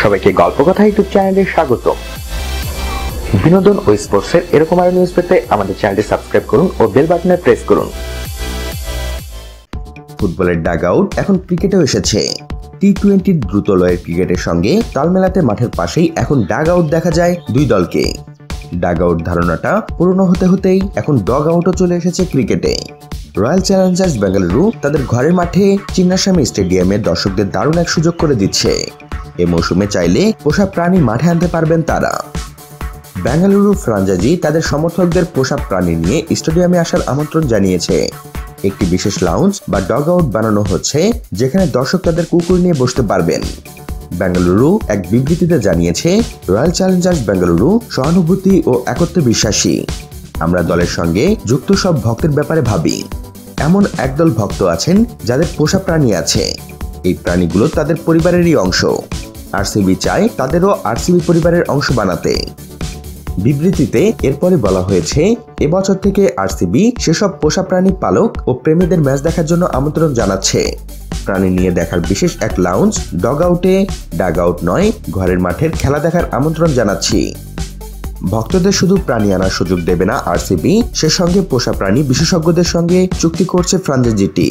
সবাইকে গল্পকথা ইউটিউব চ্যানেলে স্বাগত। বিনোদন ও স্পোর্টসের এরকম আরো নিউজ পেতে আমাদের চ্যানেলটি সাবস্ক্রাইব করুন ও বেল বাটনে প্রেস করুন। ফুটবলের ডাগ আউট এখন ক্রিকেটেও এসেছে। টি-20 দ্রুত লয়ের ক্রিকেটের সঙ্গে তাল মেলাতে মাঠের পাশেই এখন ডাগ আউট দেখা যায় দুই দলকে। ডাগ আউট ধারণাটা পুরনো হতে হতেই এখন ডগ আউটও চলে এসেছে ক্রিকেটে। রয়্যাল চ্যালেঞ্জার্স বেঙ্গালুরু তাদের ঘরের মাঠে চিন্নাস্বামী স্টেডিয়ামে দর্শকদের দারুণ এক সুযোগ করে দিচ্ছে। এ মৌসুমে চাইলে পোষা প্রাণী মাঠে আনতে পারবেন তারা। বেঙ্গালুরু ফ্রাঞ্চাইজি তাদের সমর্থকদের পোষা প্রাণী নিয়ে স্টেডিয়ামে আসার আমন্ত্রণ জানিয়েছে। একটি বিশেষ লাউঞ্জ বা ডগ আউট বানানো হচ্ছে, যেখানে দর্শক তাদের কুকুর নিয়ে বসতে পারবেন। বেঙ্গালুরু এক বিবৃতিতে জানিয়েছে, রয়্যাল চ্যালেঞ্জার্স বেঙ্গালুরু সহানুভূতি ও একত্রে বিশ্বাসী। আমরা দলের সঙ্গে যুক্ত সব ভক্তের ব্যাপারে ভাবি। এমন একদল ভক্ত আছেন যাদের পোষা প্রাণী আছে। এই প্রাণীগুলো তাদের পরিবারেরই অংশ। আরসিবি চায় তাদেরও আরসিবি পরিবারের অংশ বানাতে। বিবৃতিতে এরপরে বলা হয়েছে, এবছর থেকে আরসিবি সেসব পোষা প্রাণী পালক ও প্রেমীদের ম্যাচ দেখার জন্য আমন্ত্রণ জানাচ্ছে। প্রাণী নিয়ে দেখার বিশেষ এক লাউঞ্জ ডগ আউটে ডাগ আউট নয়, ঘরের মাঠের খেলা দেখার আমন্ত্রণ জানাচ্ছি। ভক্তদের শুধু প্রাণী আনার সুযোগ দেবে না আরসিবি, সে সঙ্গে পোষা প্রাণী বিশেষজ্ঞদের সঙ্গে চুক্তি করছে ফ্রাঞ্চাইজিটি।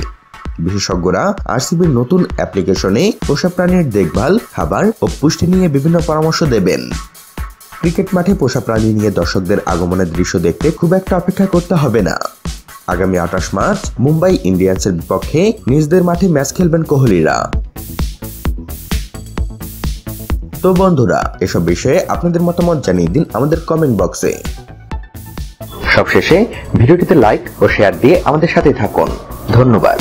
বিশেষজ্ঞরা আরসিবির নতুন অ্যাপ্লিকেশনে পোষা প্রাণীর দেখভাল, খাবার ও পুষ্টি নিয়ে বিভিন্ন পরামর্শ দেবেন। ক্রিকেট মাঠে পোষা প্রাণী নিয়ে দর্শকদের আগমনের দৃশ্য দেখতে খুব একটা অপেক্ষা করতে হবে না। আগামী 28 মার্চ মুম্বাই ইন্ডিয়ান্সের বিপক্ষে নিজেদের মাঠে ম্যাচ খেলবেন কোহলিরা। তো বন্ধুরা, এসব বিষয়ে আপনাদের মতামত জানিয়ে দিন আমাদের কমেন্ট বক্সে। সবশেষে ভিডিওটিতে লাইক ও শেয়ার দিয়ে আমাদের সাথে থাকুন। ধন্যবাদ।